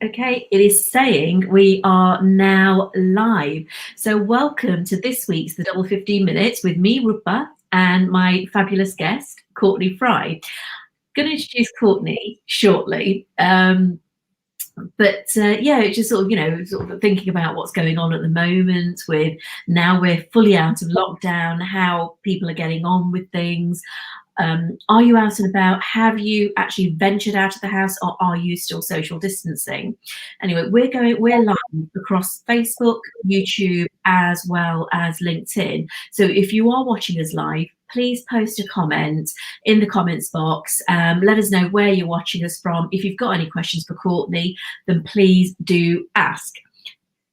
Okay, it is saying we are now live. So welcome to this week's The Double 15 Minutes with me, Rupa, and my fabulous guest, Courtney Fry. Going to introduce Courtney shortly. But just sort of thinking about what's going on at the moment with now we're fully out of lockdown, how people are getting on with things. Are you out and about? Have you actually ventured out of the house, or are you still social distancing? Anyway, we're live across Facebook, YouTube, as well as LinkedIn. So if you are watching us live, please post a comment in the comments box. Let us know where you're watching us from. If you've got any questions for Courtney, then please do ask.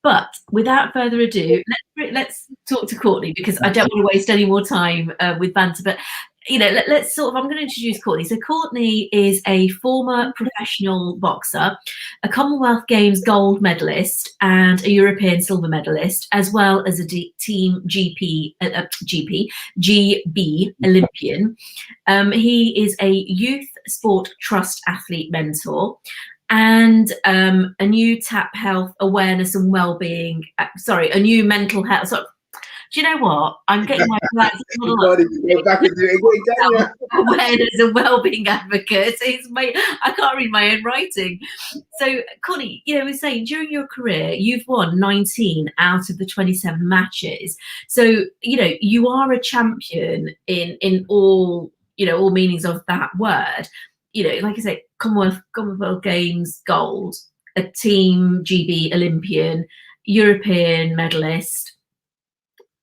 But without further ado, let's talk to Courtney, because I don't want to waste any more time with banter. But let's I'm going to introduce Courtney. So Courtney is a former professional boxer, a Commonwealth Games gold medalist, and a European silver medalist, as well as a team GB Olympian. He is a youth sport trust athlete mentor, and a new TAP health awareness and well-being. A new mental health. So, do you know what? I'm getting my plans awareness and well-being advocate. I can't read my own writing. So, Connie, we're saying during your career, you've won 19 out of the 27 matches. So, you are a champion in all meanings of that word. Like I say, Commonwealth Games gold, a team GB Olympian, European medalist.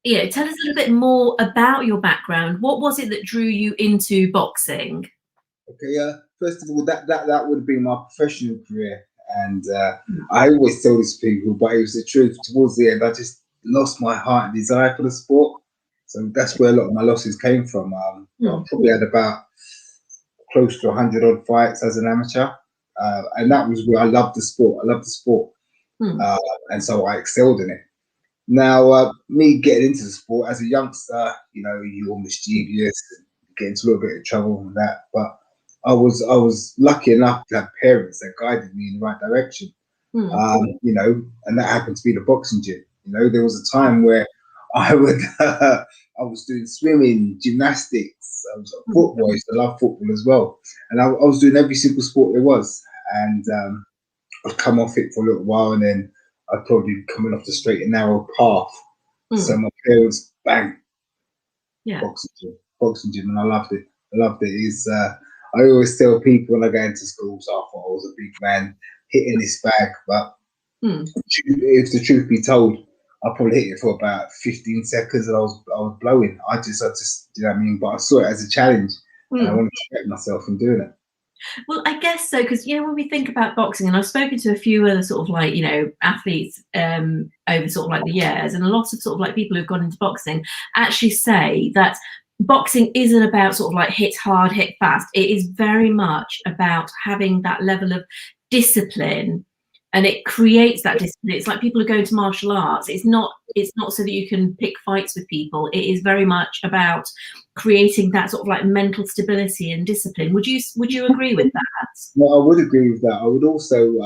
Tell us a little bit more about your background. What was it that drew you into boxing? Okay, first of all, that would have been my professional career, and I always tell these people, but it was the truth. Towards the end, I just lost my heart and desire for the sport, so that's where a lot of my losses came from. I probably had about close to 100 odd fights as an amateur, and that was where I loved the sport. And so I excelled in it. Now, me getting into the sport as a youngster, you're mischievous, get into a little bit of trouble and that. But I was lucky enough to have parents that guided me in the right direction. And that happened to be the boxing gym. There was a time where I was doing swimming, gymnastics. I was a football. I used to love football as well, and I was doing every single sport there was. And I'd come off it for a little while, and then I'd probably be coming off the straight and narrow path. So my parents, bang, boxing gym, and I loved it. I always tell people when I go into schools, I thought I was a big man hitting this bag, but if the truth be told, I probably hit it for about 15 seconds, and I was blowing. I just, you know what I mean? But I saw it as a challenge, and I wanted to get myself in doing it. Well, I guess so, because when we think about boxing, and I've spoken to a few other sort of athletes over sort of the years, and a lot of sort of people who've gone into boxing actually say that boxing isn't about sort of hit hard, hit fast. It is very much about having that level of discipline, and it creates that discipline. It's like people who go into martial arts. It's not so that you can pick fights with people. It is very much about creating that sort of mental stability and discipline. Would you agree with that? Well, I would agree with that. I would also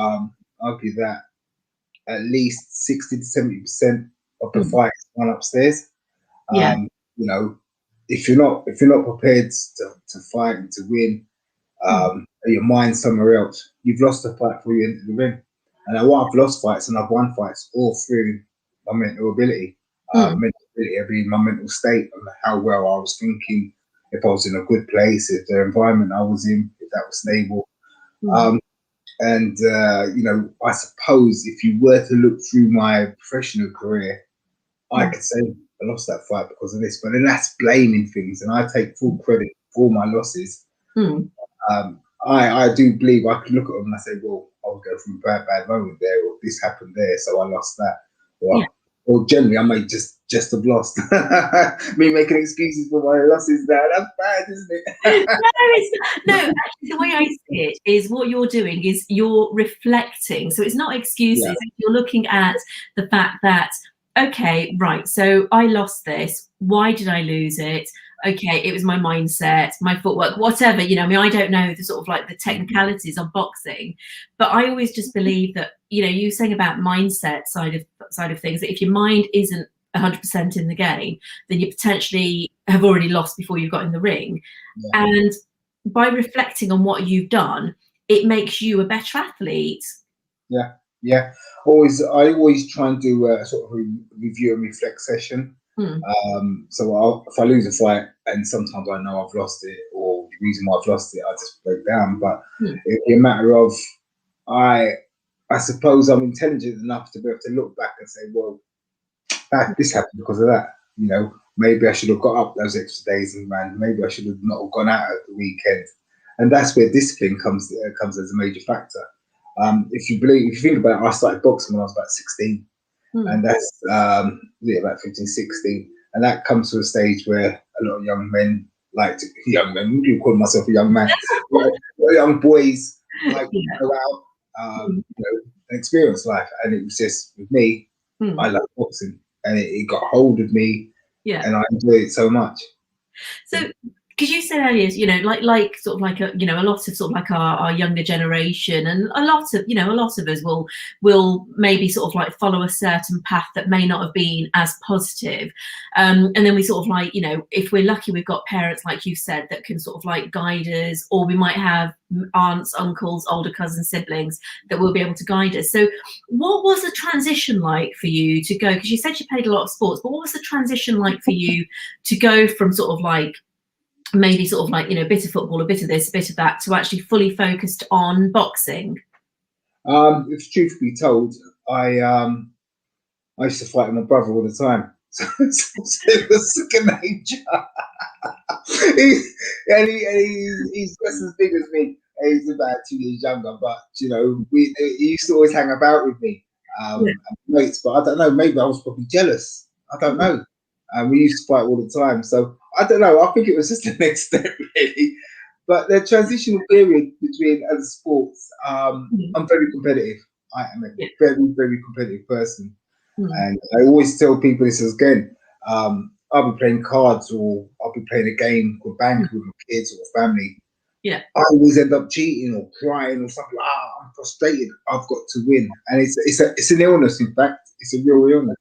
argue that at least 60 to 70% of the fights run upstairs. If you're not prepared to fight and to win, your mind's somewhere else, you've lost the fight before you enter the ring. And I've lost fights and I've won fights all through my mental ability. Mental ability being my mental state and how well I was thinking, if I was in a good place, if the environment I was in, if that was stable. I suppose if you were to look through my professional career, I could say I lost that fight because of this, but then that's blaming things, and I take full credit for all my losses. I do believe I could look at them and I say, well, I was going through a bad moment there, or this happened there, so I lost that. Or generally, I may just have lost. Me making excuses for my losses now, that's bad, isn't it? No, actually, the way I see it is what you're doing is you're reflecting. So it's not excuses. You're looking at the fact that, okay, right, so I lost this. Why did I lose it? okay, it was my mindset, my footwork, whatever, you know, I mean, I don't know the sort of like the technicalities of boxing, but I always just believe that, you know, you were saying about mindset side of things, that if your mind isn't 100% in the game, then you potentially have already lost before you got in the ring. Yeah. And by reflecting on what you've done, it makes you a better athlete. Yeah, yeah. I always try and do a sort of review and reflect session. Hmm. So if I lose a fight, and sometimes I know I've lost it, or the reason why I've lost it, I just break down. But it'd be a matter of I suppose I'm intelligent enough to be able to look back and say, well, this happened because of that. You know, maybe I should have got up those extra days and ran. Maybe I should have not have gone out at the weekend. And that's where discipline comes as a major factor. If you think about it, I started boxing when I was about 16, and that's about 15, 16, and that comes to a stage where a lot of young men young men. You call myself a young man, young boys like to go out, you know, and experience life. And it was just with me, I love boxing, and it got hold of me, and I enjoy it so much. So, because you said earlier, you know, like sort of like you know, a lot of sort of like our younger generation, and a lot of us will maybe sort of like follow a certain path that may not have been as positive, and then we sort of like, you know, if we're lucky, we've got parents like you said that can sort of like guide us, or we might have aunts, uncles, older cousins, siblings that will be able to guide us. So, what was the transition like for you to go? Because you said you played a lot of sports, but what was the transition like for you to go from sort of like maybe sort of like, you know, a bit of football, a bit of this, a bit of that, to actually fully focused on boxing? If truth be told, I used to fight with my brother all the time. So it was second nature. He's just as big as me. He's about 2 years younger, but you know, he used to always hang about with me, mates. But I don't know, maybe I was probably jealous. I don't know. We used to fight all the time, so I don't know. I think it was just the next step, really. But the transitional period between other sports, I'm very competitive. I am a very, very competitive person. And I always tell people this again. I'll be playing cards, or I'll be playing a game called bank with my kids or family. Yeah. I always end up cheating or crying or something. I'm frustrated. I've got to win, and it's an illness. In fact, it's a real illness.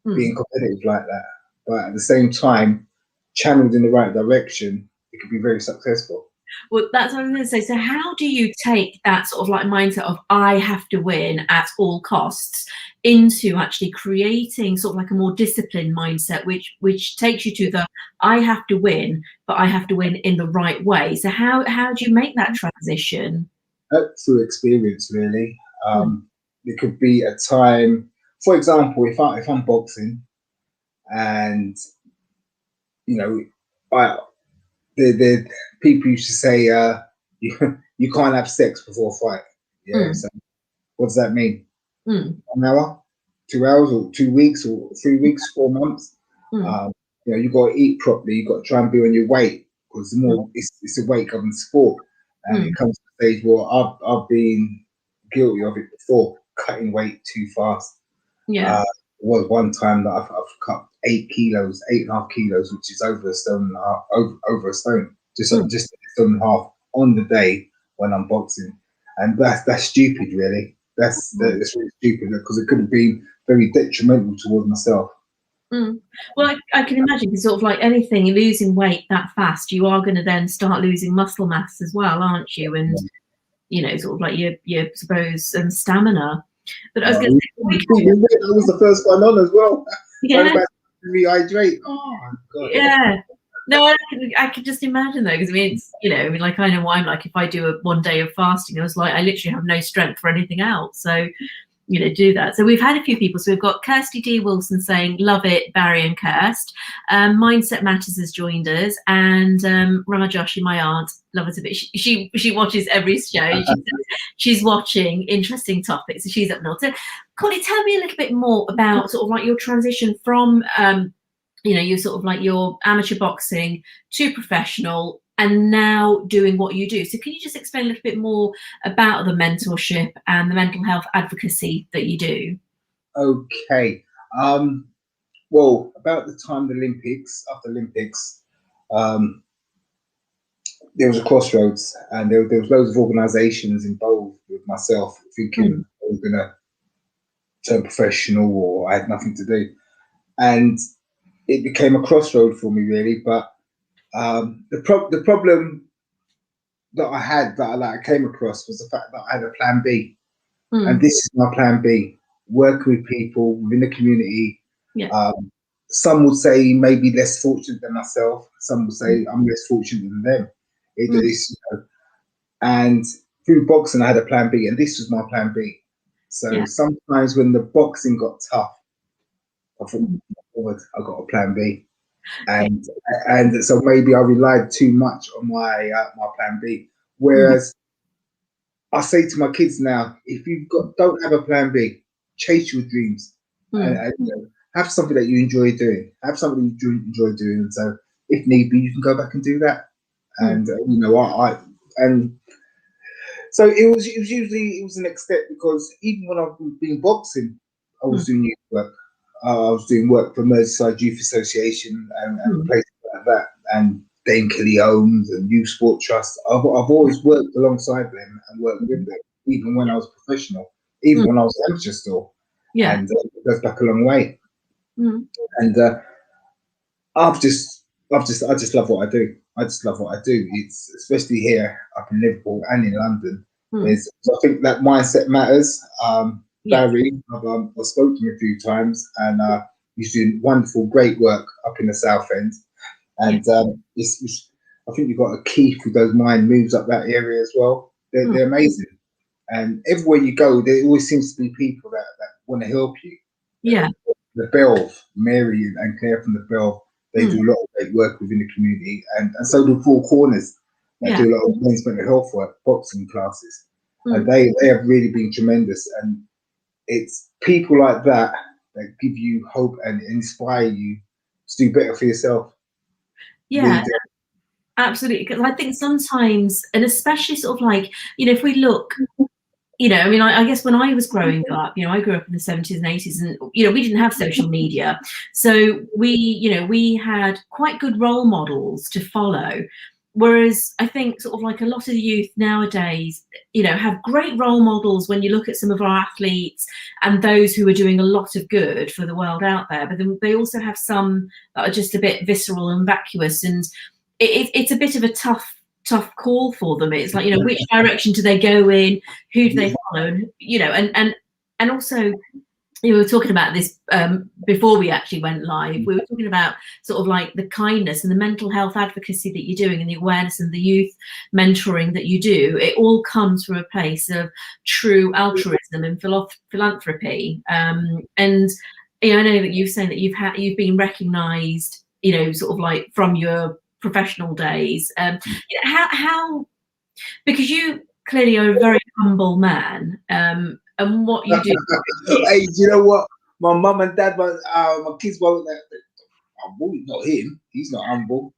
Being competitive like that, but at the same time, channeled in the right direction, it could be very successful. Well, that's what I was going to say. So how do you take that sort of like mindset of I have to win at all costs into actually creating sort of like a more disciplined mindset, which takes you to the I have to win, but I have to win in the right way. So how do you make that transition? Through experience, really. It could be a time, for example, if I'm boxing, and you know, the people used to say you can't have sex before a fight. Yeah. So what does that mean? 1 hour, 2 hours, or 2 weeks, or 3 weeks, 4 months? You know, you got to eat properly. You got to try and be on your weight, because the more it's a weight governed sport, and it comes to a stage where I've been guilty of it before, cutting weight too fast. Yeah. Was one time that I've cut 8 kilos, 8.5 kilos, which is over a stone and a half, over a stone, just a stone and a half on the day when I'm boxing, and that's stupid, really. That's really stupid, because it could have been very detrimental towards myself. Well, I can imagine, because sort of like anything, losing weight that fast, you are going to then start losing muscle mass as well, aren't you? And you know, sort of like your suppose stamina. But I was going to say, that was the first one on as well. Yeah. Rehydrate. Oh God. Yeah. No, I can just imagine though, because I mean, it's, you know, I mean, like I know what I'm like. If I do one day of fasting, I was like, I literally have no strength for anything else. So, you know, do that. So we've had a few people. So we've got Kirsty D. Wilson saying, love it, Barry and Kirst. Mindset Matters has joined us. And Rama Joshi, my aunt, love her to bit. She watches every show. She's watching interesting topics. So she's up north. So Courtney, tell me a little bit more about sort of like your transition from, you know, you're sort of like your amateur boxing to professional, and now doing what you do. So can you just explain a little bit more about the mentorship and the mental health advocacy that you do? Okay. Well, about the time the Olympics, after Olympics, um, there was a crossroads, and there was loads of organisations involved with myself, thinking I was going to turn professional or I had nothing to do, and it became a crossroad for me really. But the problem that I had that I came across was the fact that I had a plan B, and this is my plan B: working with people within the community. Yeah. Some would say maybe less fortunate than myself. Some would say I'm less fortunate than them. It's, and through boxing, I had a plan B, and this was my plan B. So sometimes when the boxing got tough, I thought, forward, I got a plan B, and so maybe I relied too much on my plan B. Whereas I say to my kids now, if don't have a plan B, chase your dreams, and have something that you enjoy doing. Have something you enjoy doing. And so, if need be, you can go back and do that. And so it was usually the next step, because even when I've been boxing, I was doing youth work. I was doing work for Merseyside Youth Association and places like that, and Dame Kelly Homes and Youth Sport Trust. I've always worked alongside them and worked with them, even when I was professional, even when I was amateur still. Yeah. And it goes back a long way. And I just love what I do. I just love what I do. It's especially here up in Liverpool and in London. So I think that mindset matters. Barry, I've spoken to him a few times, and he's doing wonderful, great work up in the South End. And I think you've got a key through those mind moves up that area as well. They're amazing. And everywhere you go, there always seems to be people that want to help you. Yeah. The Belv, Mary and Claire from the Belv, they do a lot of great work within the community, and so do Four Corners. They do a lot of men's mental health work, boxing classes, and they have really been tremendous. And it's people like that that give you hope and inspire you to do better for yourself. Yeah. Really. Absolutely, because I think sometimes, and especially sort of like, if we look, I mean, I guess when I was growing up, I grew up in the 70s and 80s, and, we didn't have social media. So we had quite good role models to follow. Whereas I think sort of like a lot of the youth nowadays, have great role models when you look at some of our athletes and those who are doing a lot of good for the world out there. But then they also have some that are just a bit visceral and vacuous, and it's a bit of a tough call for them. It's like, which direction do they go in? Who do they follow? And also, we were talking about this before we actually went live. We were talking about sort of like the kindness and the mental health advocacy that you're doing, and the awareness and the youth mentoring that you do. It all comes from a place of true altruism and philanthropy. And I know that you've said that you've been recognised, sort of like from your professional days. How because you clearly are a very humble man. And what you do. Hey, you know what? My mum and dad, my kids won't. Humble, not him. He's not humble.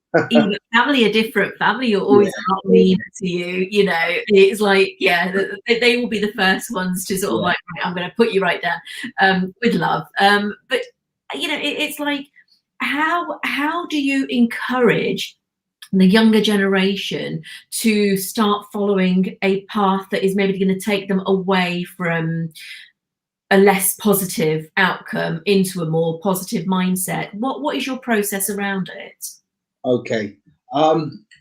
Family are different. Family are always not mean to you. It's like, they will be the first ones to sort of like, I'm going to put you right down with love. But it's like, how do you encourage the younger generation to start following a path that is maybe going to take them away from a less positive outcome into a more positive mindset? What is your process around it? Okay.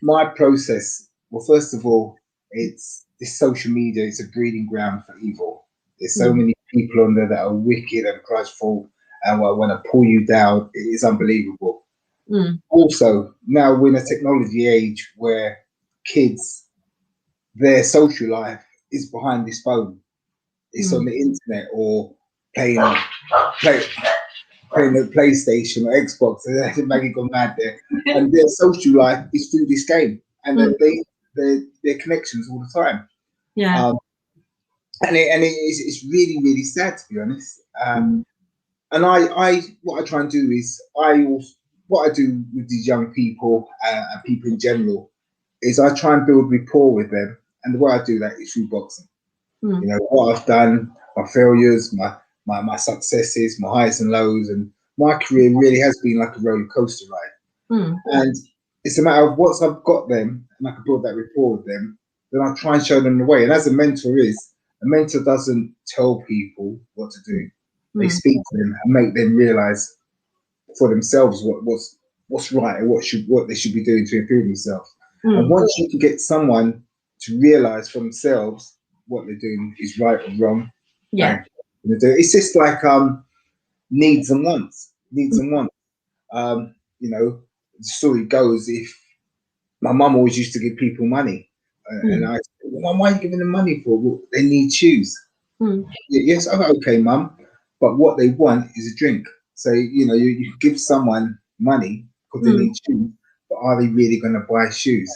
My process, well, first of all, it's this social media, it's a breeding ground for evil. There's so many people on there that are wicked and Christful and want to pull you down. It is unbelievable. Also, now we're in a technology age where kids, their social life is behind this phone. It's on the internet or playing the PlayStation or Xbox. Maggie gone mad there, and their social life is through this game, and their connections all the time. Yeah. And it's really, really sad, to be honest. And I what I try and do is what I do with these young people and people in general is I try and build rapport with them, and the way I do that is through boxing. What I've done, my failures, my successes, my highs and lows, and my career really has been like a roller coaster ride. And it's a matter of once I've got them and I can build that rapport with them, then I try and show them the way. And as a mentor is, a mentor doesn't tell people what to do. They Mm. speak to them and make them realize for themselves what's right and what they should be doing to improve themselves. And Mm. once you can get someone to realize for themselves what they're doing is right or wrong, Yeah. it's just like needs and wants, needs and wants. You know, the story goes, if my mum always used to give people money, and I said, well, why are you giving them money for? Well, they need shoes. Mm. Yes, okay, mum, but what they want is a drink. So you give someone money because they need shoes, but are they really going to buy shoes?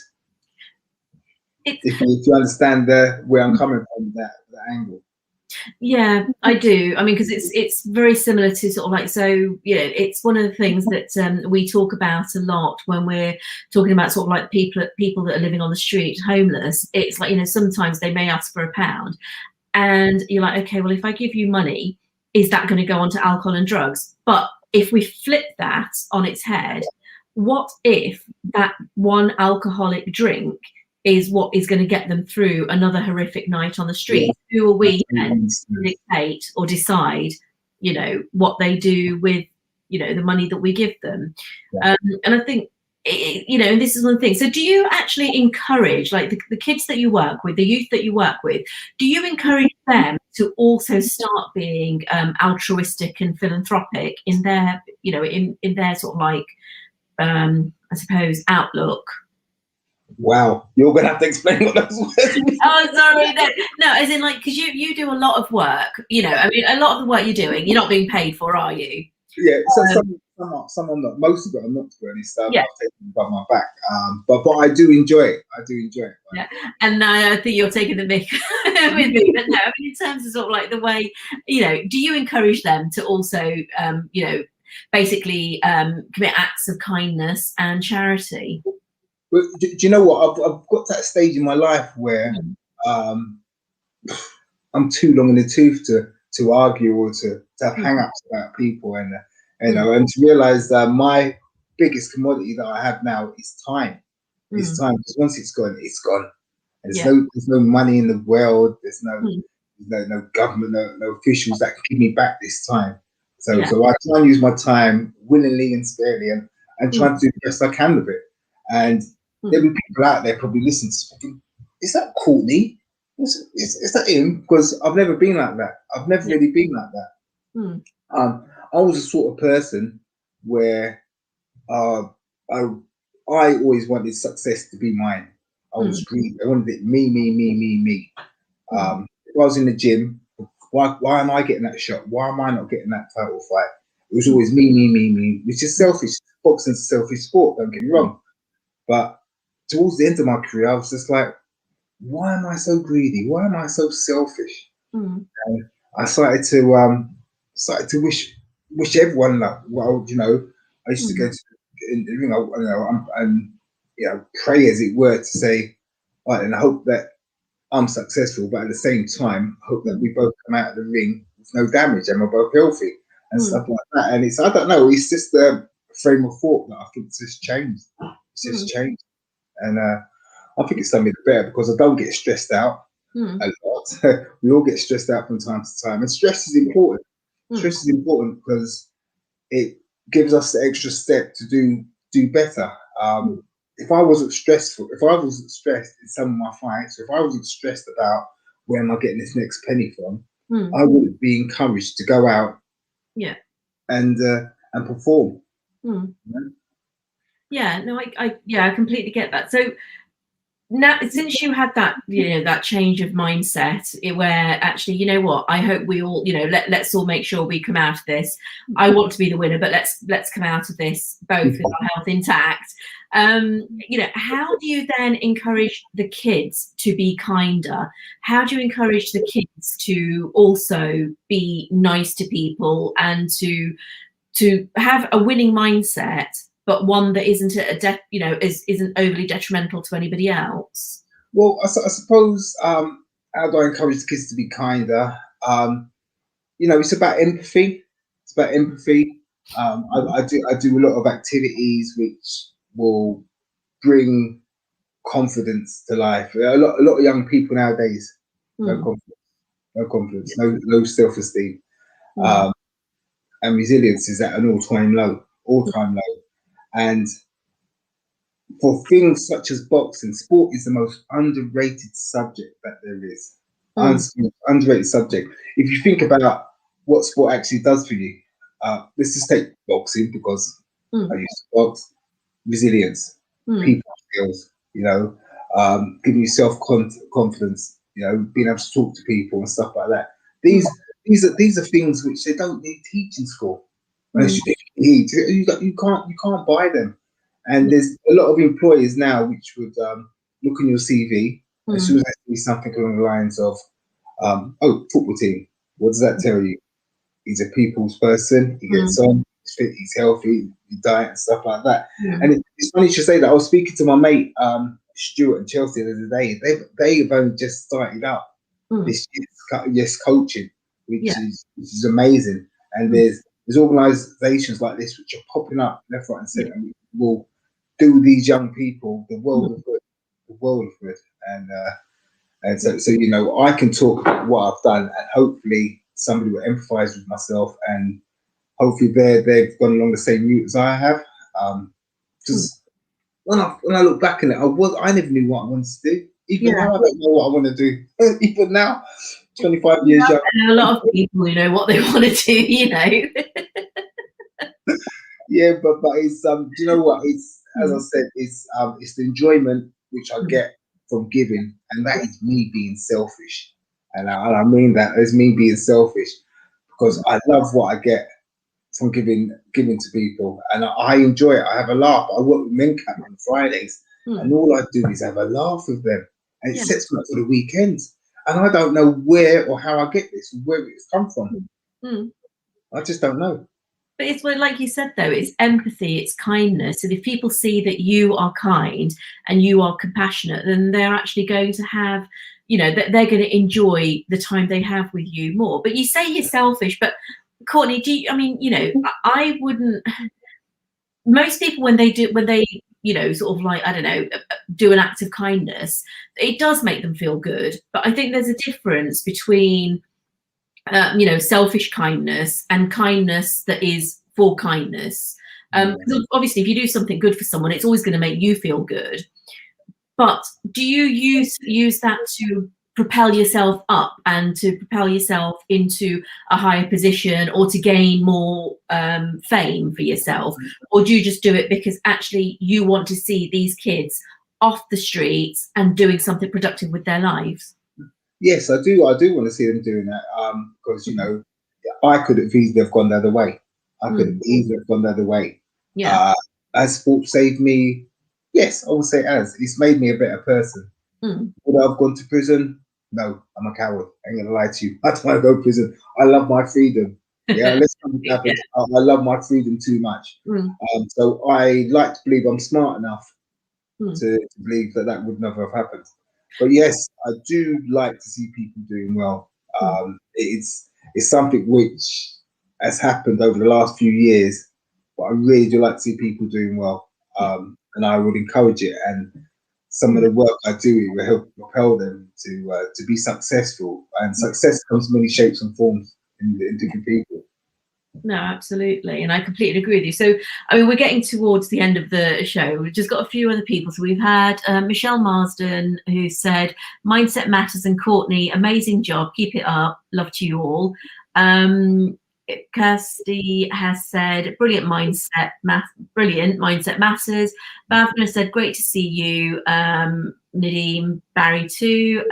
If you understand where I'm coming from, that angle. Yeah, I do. I mean, because it's very similar to sort of like, so, you know, it's one of the things that we talk about a lot when we're talking about sort of like people that are living on the street, homeless. It's like, you know, sometimes they may ask for £1 and you're like, okay, well, if I give you money, is that going to go on to alcohol and drugs? But if we flip that on its head, what if that one alcoholic drink is what is going to get them through another horrific night on the street? Yeah. Who are we then to dictate or decide, you know, what they do with, you know, the money that we give them? Yeah. And I think, you know, and this is one thing. So do you actually encourage, like the kids that you work with, the youth that you work with, do you encourage them to also start being altruistic and philanthropic in their, you know, in their sort of like, I suppose, outlook? Wow, you're gonna have to explain what those words mean. Oh, sorry, no, as in like, because you do a lot of work, you know. I mean, a lot of the work you're doing, you're not being paid for, are you? Yeah, so some I'm not. Most of it I'm not, to be honest. Yeah. I've taken it above my back, but I do enjoy it. I do enjoy it. Yeah, and I think you're taking the mick with me. But no, I mean, in terms of sort of like the way, you know, do you encourage them to also, you know, basically commit acts of kindness and charity? But do you know what? I've got to that stage in my life where I'm too long in the tooth to argue or to have hang-ups about people, and you know, and to realise that my biggest commodity that I have now is time. It's time, because once it's gone, it's gone. And there's no money in the world. There's no government, no officials that can give me back this time. So I try and use my time willingly and sparingly, and try to do the best I can with it. And there'll be people out there probably listening to thinking, is that Courtney? Is that him? Because I've never been like that. I've never really been like that. I was the sort of person where I always wanted success to be mine. I was greedy. I wanted it me. If I was in the gym, why am I getting that shot? Why am I not getting that title fight? It was always me, which is selfish. Boxing's a selfish sport, don't get me wrong. But towards the end of my career, I was just like, why am I so greedy? Why am I so selfish? And I started to wish everyone luck. Well, you know, I used to go to pray, as it were, to say, all right, and I hope that I'm successful, but at the same time, I hope that we both come out of the ring with no damage and we're both healthy and stuff like that. And I don't know, it's just a frame of thought that I think it's just changed. It's just changed. And I think it's done me the better because I don't get stressed out a lot. We all get stressed out from time to time, and stress is important. Stress is important because it gives us the extra step to do better. If I wasn't stressed in some of my fights, if I wasn't stressed about where am I getting this next penny from, I wouldn't be encouraged to go out and perform. Yeah, no, I completely get that. So now, since you had that, you know, that change of mindset, where actually, you know what, I hope we all, you know, let's all make sure we come out of this. I want to be the winner, but let's come out of this both with our health intact. You know, how do you then encourage the kids to be kinder? How do you encourage the kids to also be nice to people and to have a winning mindset, but one that isn't isn't overly detrimental to anybody else? Well, I suppose how do I encourage the kids to be kinder? You know, it's about empathy. It's about empathy. I do a lot of activities which will bring confidence to life. A lot of young people nowadays, no confidence, no self-esteem, and resilience is at an all-time low, And for things such as boxing, sport is the most underrated subject that there is. Underrated subject. If you think about what sport actually does for you, let's just take boxing because I used to box. Resilience, people skills, giving you self confidence, being able to talk to people and stuff like that. These are things which they don't need teach in school. You can't buy them. And there's a lot of employers now which would look on your CV as soon as they see something along the lines of, football team. What does that tell you? He's a people's person. He gets on. He's fit. He's healthy. He diet and stuff like that. And it's funny to say that. I was speaking to my mate Stuart and Chelsea the other day. They've only just started up this yes coaching, which is amazing. And there's organisations like this which are popping up left, right, and centre, and will do these young people the world of good. And so I can talk about what I've done, and hopefully somebody will empathise with myself, and hopefully they've gone along the same route as I have. Because when I look back on it, I never knew what I wanted to do. Even now, I don't know what I want to do. Even now, 25 years young. And a lot of people who know what they want to do, Yeah, but it's do you know what? It's, as I said, it's the enjoyment which I get from giving, and that is me being selfish. And I mean that as me being selfish, because I love what I get from giving to people, and I enjoy it. I have a laugh. I work with men camp on Fridays, and all I do is have a laugh with them, and it sets me up for the weekends. And I don't know where or how I get this, where it's come from. I just don't know. But it's like you said, though, it's empathy, it's kindness. And if people see that you are kind and you are compassionate, then they're actually going to have, they're going to enjoy the time they have with you more. But you say you're selfish, but Courtney, I wouldn't. Most people, when they sort of like, I don't know, do an act of kindness, it does make them feel good. But I think there's a difference between selfish kindness and kindness that is for kindness. Because obviously, if you do something good for someone, it's always going to make you feel good. But do you use that to propel yourself up and to propel yourself into a higher position, or to gain more fame for yourself? Or do you just do it because actually you want to see these kids off the streets and doing something productive with their lives? Yes, I do. I do want to see them doing that, because I could have easily have gone the other way. Yeah. Has sport saved me? Yes, I would say it has. It's made me a better person. Would I have gone to prison? No, I'm a coward. I ain't gonna lie to you. I don't want to go to prison. I love my freedom. Yeah, let's happen. I love my freedom too much. So I like to believe I'm smart enough to believe that would never have happened. But yes, I do like to see people doing well. It's something which has happened over the last few years, but I really do like to see people doing well, and I would encourage it. And some of the work I do, it will help propel them to be successful. And success comes in many shapes and forms in different people. No, absolutely. And I completely agree with you. So, I mean, we're getting towards the end of the show. We've just got a few other people. So we've had Michelle Marsden, who said, mindset matters, and Courtney, amazing job. Keep it up. Love to you all. Kirsty has said, brilliant mindset matters. Bhavna said, great to see you. Nadeem, Barry too.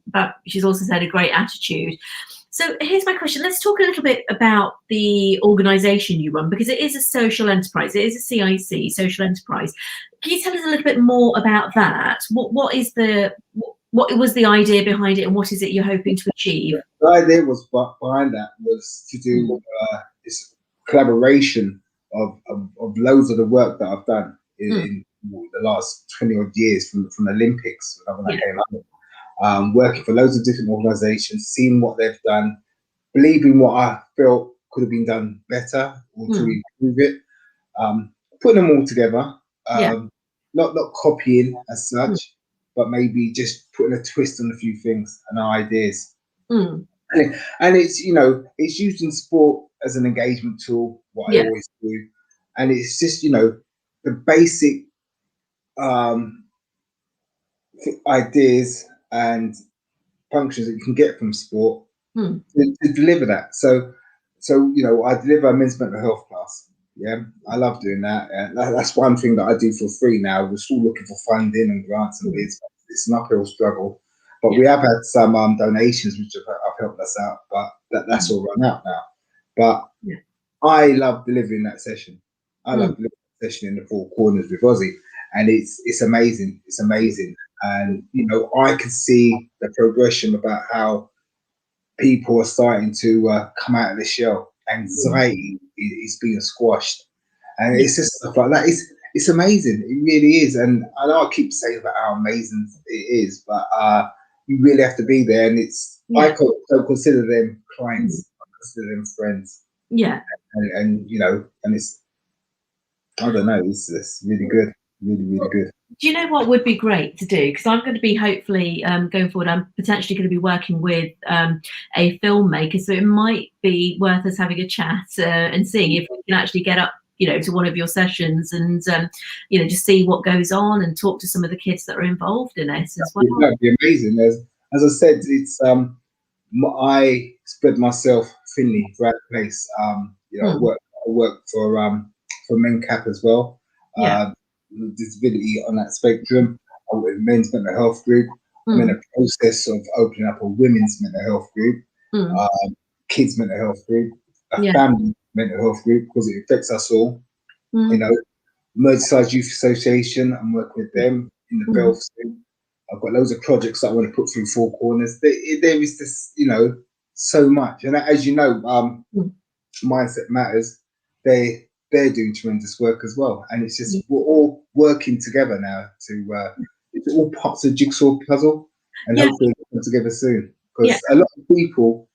But she's also said a great attitude. So here's my question. Let's talk a little bit about the organisation you run, because it is a social enterprise. It is a CIC, social enterprise. Can you tell us a little bit more about that? What was the idea behind it, and what is it you're hoping to achieve? The idea behind that was to do this collaboration of loads of the work that I've done in the last 20 odd years from the Olympics when I came up. Working for loads of different organisations, seeing what they've done, believing what I felt could have been done better or to improve it, putting them all together, not copying as such, but maybe just putting a twist on a few things and ideas. Mm. And it's, you know, it's used in sport as an engagement tool, what I Yeah. always do. And it's just, you know, the basic um, ideas and functions that you can get from sport Mm. to deliver that. So you know, I deliver a men's mental health class. Yeah, I love doing that. And that's one thing that I do for free now. We're still looking for funding and grants and bids. It's an uphill struggle, but we have had some donations which have helped us out. But that's all run out now. But Yeah. I love delivering that session. I Mm. love delivering that session in the four corners with Ozzy, and it's amazing. It's amazing, and you know, I can see the progression about how people are starting to come out of the shell. Anxiety is being squashed, and Yeah. it's just stuff like that. It's amazing. It really is. And I know I keep saying about how amazing it is, but you really have to be there. And it's I Yeah. don't consider them Mm. clients. I consider them friends. Yeah. And you know, and it's I don't know. It's really good. Really good. Do you know what would be great to do? Because I'm going to be hopefully going forward, I'm potentially going to be working with a filmmaker. So it might be worth us having a chat and seeing if we can actually get up, you know, to one of your sessions and, you know, just see what goes on and talk to some of the kids that are involved in it as well. That'd be amazing. As I said, it's I spread myself thinly throughout the place. You know, I work for MenCap as well. Yeah. Disability on that spectrum. I work with men's mental health group. I'm in Mm. a process of opening up a women's mental health group, Mm. kids mental health group, a Yeah. family mental health group because it affects us all. You Mm. know, Merseyside Youth Association. I'm working with them in the Mm. Belfast. I've got loads of projects that I want to put through four corners. There is this, you know, so much. And as you know, Mm. Mindset Matters, they're doing tremendous work as well. And it's just Mm. we're all working together now to it's all parts of jigsaw puzzle, and Yeah. hopefully it'll come together soon. Yeah. Because a lot of people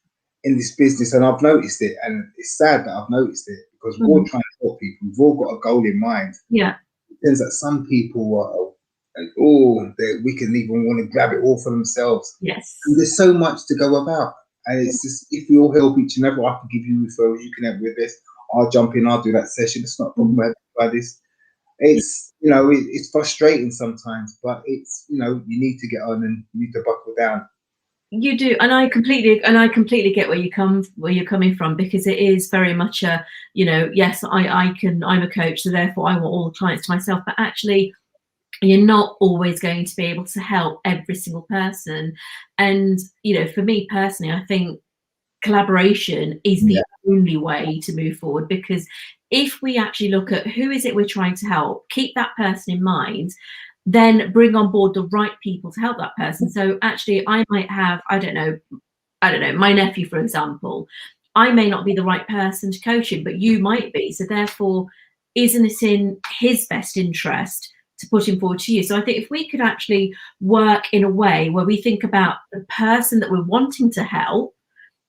in this business, and I've noticed it, and it's sad that I've noticed it because we're all trying to help people. We've all got a goal in mind. Yeah. It turns out some people are like, oh, we can even want to grab it all for themselves. Yes. And there's so much to go about. And it's just, if we all help each and every, I can give you referrals, you can help with this. I'll jump in, I'll do that session. It's not a problem by this. It's, you know, it's frustrating sometimes, but it's, you know, you need to get on and you need to buckle down. You do, and I completely get where you're coming from, because it is very much a, you know, yes, I'm a coach, so therefore I want all the clients to myself, but actually you're not always going to be able to help every single person. And, you know, for me personally, I think collaboration is the only way to move forward, because if we actually look at who is it we're trying to help, keep that person in mind, then bring on board the right people to help that person. So actually I might have, I don't know, my nephew, for example, I may not be the right person to coach him, but you might be. So therefore, isn't it in his best interest to put him forward to you? So I think if we could actually work in a way where we think about the person that we're wanting to help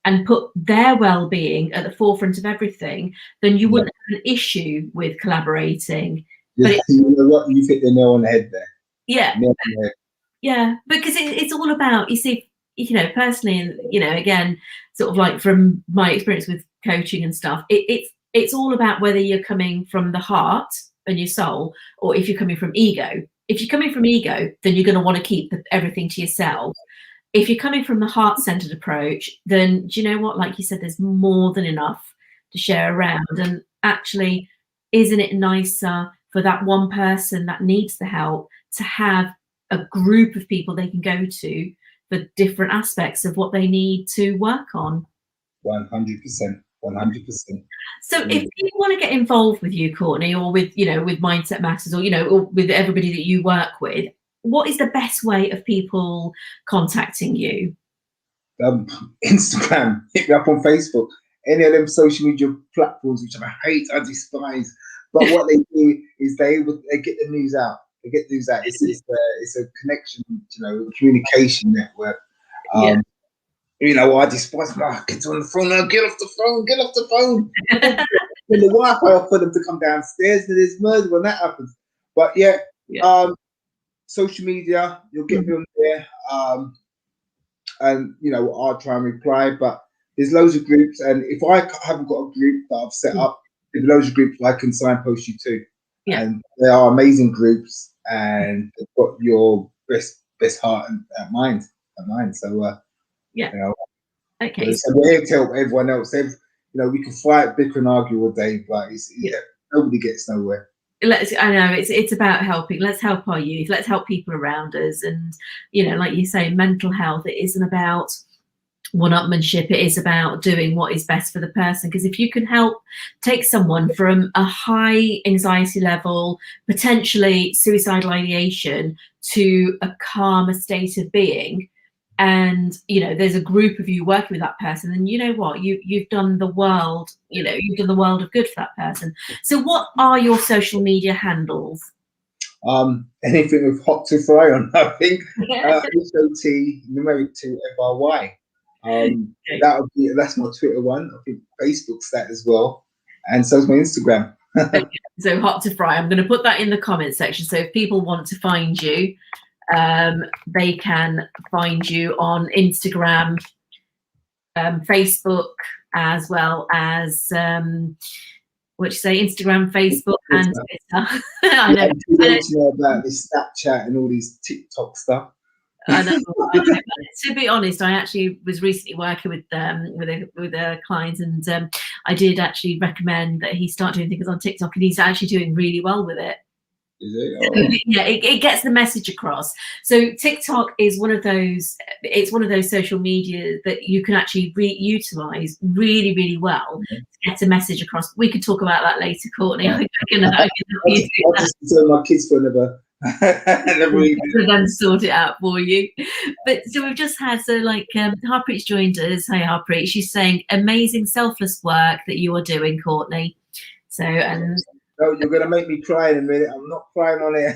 and put their well-being at the forefront of everything, then you wouldn't have an issue with collaborating. But You know what? You hit the nail on the head there. Yeah. Nail on the head. Yeah, because it's all about, you see, you know, personally, and, you know, again, sort of like from my experience with coaching and stuff, it's all about whether you're coming from the heart and your soul, or if you're coming from ego. If you're coming from ego, then you're going to want to keep everything to yourself. If you're coming from the heart-centered approach, then do you know what? Like you said, there's more than enough to share around. And actually, isn't it nicer for that one person that needs the help to have a group of people they can go to for different aspects of what they need to work on? 100%. 100%. So if people want to get involved with you, Courtney, or with, you know, with Mindset Matters, or, you know, or with everybody that you work with, what is the best way of people contacting you? Instagram, hit me up on Facebook, any of them social media platforms, which I hate, I despise. But what they do is they get the news out. They get the news out. It's a connection, you know, communication network. Yeah. You know, I despise my kids on the phone. Now get off the phone, get off the phone. When the Wi-Fi off for them to come downstairs, and there's murder when that happens. But yeah, Social media, you'll get me on there. And I'll try and reply, but there's loads of groups, and if I haven't got a group that I've set up, there's loads of groups I can signpost you to. And they are amazing groups, and they've got your best heart and mind. So okay, so we're here to help everyone else. We can fight, bicker, and argue all day, but nobody gets nowhere. I know it's about helping. Let's help our youth. Let's help people around us. And like you say, mental health, it isn't about one-upmanship. It is about doing what is best for the person. Because if you can help take someone from a high anxiety level, potentially suicidal ideation, to a calmer state of being, and there's a group of you working with that person, and you know what, you've done the world, you've done the world of good for that person. So what are your social media handles? Anything with hot to fry on, I think. HOT numeric 2 FRY. That's my Twitter one. I think Facebook's that as well, and so's my Instagram. So hot to fry, I'm going to put that in the comments section, so if people want to find you, they can find you on Instagram, Facebook, as well as what you say, Instagram, Facebook, and Twitter. I know about this Snapchat and all these TikTok stuff. I know. To be honest, I actually was recently working with a client, and I did actually recommend that he start doing things on TikTok, and he's actually doing really well with it. Is it? Oh. Yeah, it gets the message across. So TikTok is one of those. It's one of those social media that you can actually utilize really, really well to get a message across. We could talk about that later, Courtney. I can help you do that. Just tell my kids for never then sort it out for you. But so we've just had Harpreet's joined us. Hi Harpreet. She's saying amazing selfless work that you are doing, Courtney. So no, you're gonna make me cry in a minute. I'm not crying on it.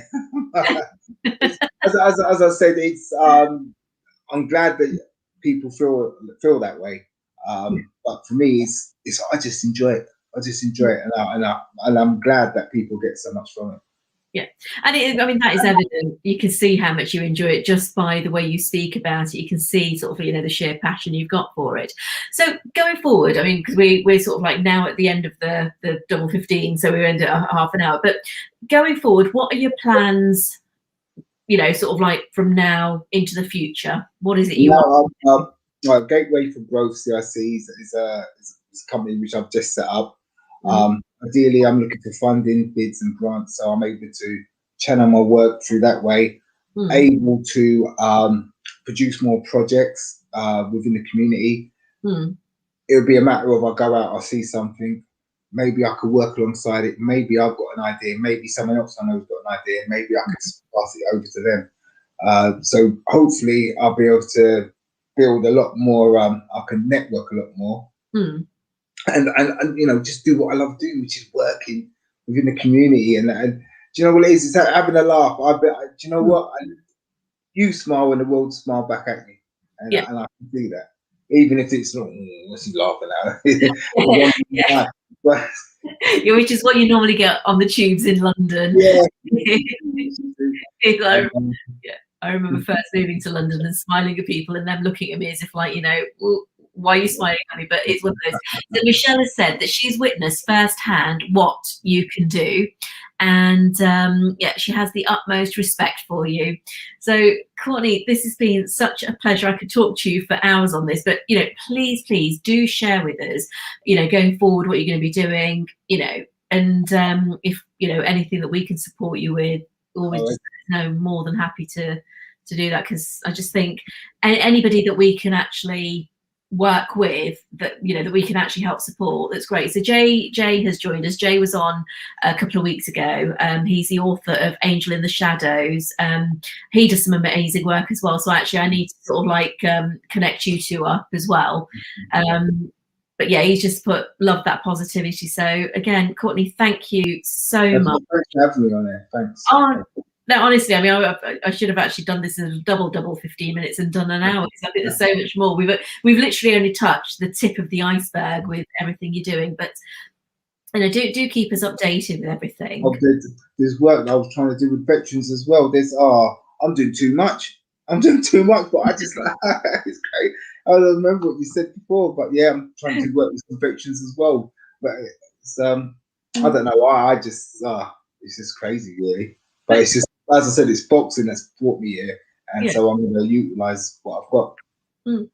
as I said, it's I'm glad that people feel that way. But for me, it's I just enjoy it. And I'm glad that people get so much from it. Yeah, and that is evident. You can see how much you enjoy it just by the way you speak about it. You can see sort of the sheer passion you've got for it. So going forward, because we're sort of like now at the end of the double 15, so we're into half an hour. But going forward, what are your plans? Sort of like from now into the future. What is it you want? Gateway for Growth CIC is a company which I've just set up. Ideally, I'm looking for funding, bids, and grants, so I'm able to channel my work through that way. Able to produce more projects within the community. It would be a matter of I go out, I see something, maybe I could work alongside it. Maybe I've got an idea. Maybe someone else I know has got an idea. Maybe I can pass it over to them. So hopefully, I'll be able to build a lot more. I can network a lot more. And just do what I love doing, which is working within the community. And do you know what it is? It's having a laugh. Do you know what? You smile when the world smile back at you, and I can do that, even if it's not. What's he laughing at? But, which is what you normally get on the tubes in London. I remember first moving to London and smiling at people and them looking at me as if why are you smiling at me? But it's one of those. So Michelle has said that she's witnessed firsthand what you can do. And she has the utmost respect for you. So Courtney, this has been such a pleasure. I could talk to you for hours on this, but please do share with us, going forward what you're going to be doing, and if anything that we can support you with, always more than happy to do that, because I just think anybody that we can actually work with, that that we can actually help support, that's great. So Jay has joined us. Jay was on a couple of weeks ago. He's the author of Angel in the Shadows. He does some amazing work as well, so actually I need to sort of connect you two up as well. But yeah, he's just love that positivity. So again, Courtney, thank you so much. Thanks for having me on there. Thanks. No, honestly, I should have actually done this in a double 15 minutes and done an hour, because I think there's so much more. We've literally only touched the tip of the iceberg with everything you're doing. But And do keep us updated with everything. Oh, there's work that I was trying to do with veterans as well. I'm doing too much. I'm doing too much, but I just it's great. I don't remember what you said before, but yeah, I'm trying to work with some veterans as well. But it's I don't know why. I just it's just crazy, really. But it's just, as I said, it's boxing that's brought me here, and Yeah. so I'm going to utilize what I've got. No,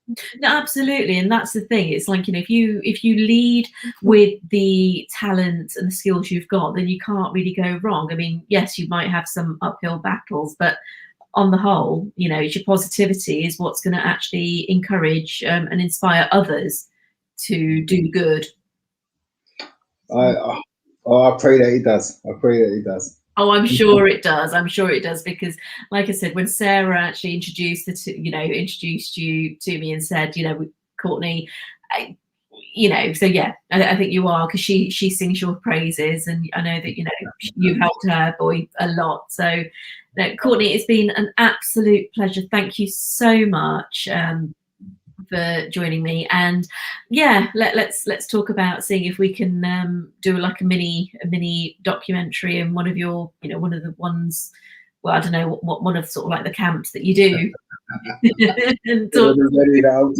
absolutely, and that's the thing. It's like, if you lead with the talent and the skills you've got, then you can't really go wrong. I mean, yes, you might have some uphill battles, but on the whole, it's your positivity is what's going to actually encourage and inspire others to do good. I pray that it does. I pray that it does. Oh, I'm sure it does. I'm sure it does, because, like I said, when Sarah actually introduced introduced you to me and said, Courtney, so yeah, I think you are, because she sings your praises, and I know that you've helped her boy a lot. So, no, Courtney, it's been an absolute pleasure. Thank you so much for joining me, and yeah, let's talk about seeing if we can do like a mini documentary in one of your one of the ones, well, I don't know what one of sort of like the camps that you do. And I'm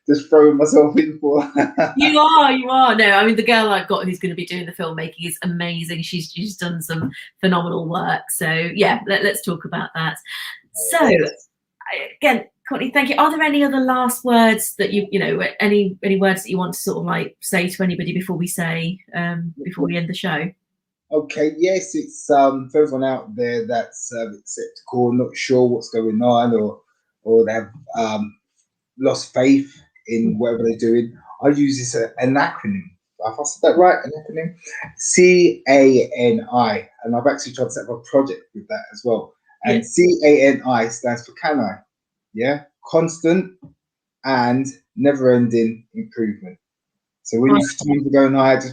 just throwing myself in for. you are. No, I mean, the girl I've got who's going to be doing the filmmaking is amazing. She's done some phenomenal work. So yeah, let's talk about that. So again, Courtney, thank you. Are there any other last words that any words that you want to sort of like say to anybody before we before we end the show? Okay, yes, it's for everyone out there that's skeptical, not sure what's going on, or they have lost faith in whatever they're doing. I use this an acronym. If I said that right, an acronym, CANI, and I've actually tried to set up a project with that as well. And CANI stands for can I, yeah, constant and never-ending improvement. So when you times are going hard,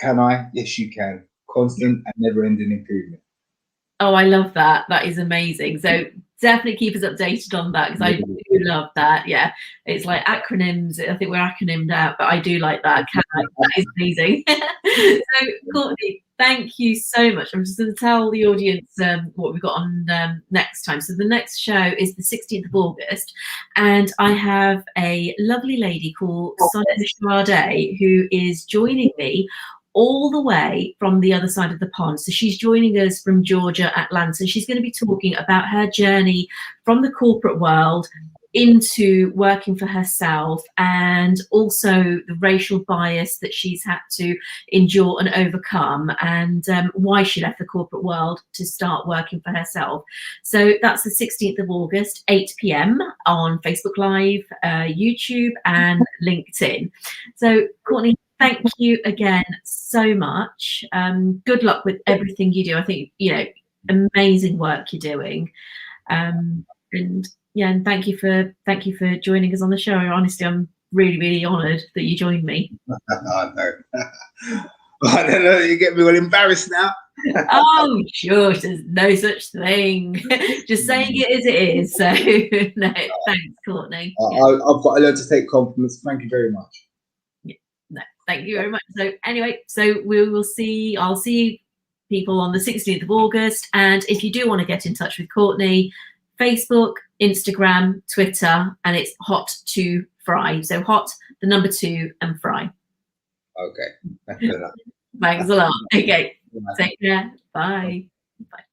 can I? Yes, you can. Constant and never-ending improvement. Oh, I love that. That is amazing. So definitely keep us updated on that, because I do love that. Yeah, it's like acronyms. I think we're acronymed out, but I do like that. That is amazing. So, Courtney, thank you so much. I'm just going to tell the audience what we've got on next time. So the next show is the 16th of August, and I have a lovely lady called Sonia Sade who is joining me all the way from the other side of the pond. So she's joining us from Georgia, Atlanta. She's going to be talking about her journey from the corporate world into working for herself, and also the racial bias that she's had to endure and overcome, and why she left the corporate world to start working for herself. So that's the 16th of August, 8 p.m. on Facebook Live, YouTube, and LinkedIn. So, Courtney, thank you again so much. Good luck with everything you do. I think, amazing work you're doing. And yeah, and thank you for joining us on the show. Honestly, I'm really, really honoured that you joined me. I know. I don't know. You get me all embarrassed now. Oh, sure. There's no such thing. Just saying it as it is. So, no, thanks, Courtney. I've got to learn to take compliments. Thank you very much. No, thank you very much. So anyway, so I'll see people on the 16th of August. And if you do want to get in touch with Courtney, Facebook, Instagram, Twitter, and it's hot to fry. So hot, the number 2, and fry. Okay. Thanks a lot. Okay. Take care. Bye. Bye.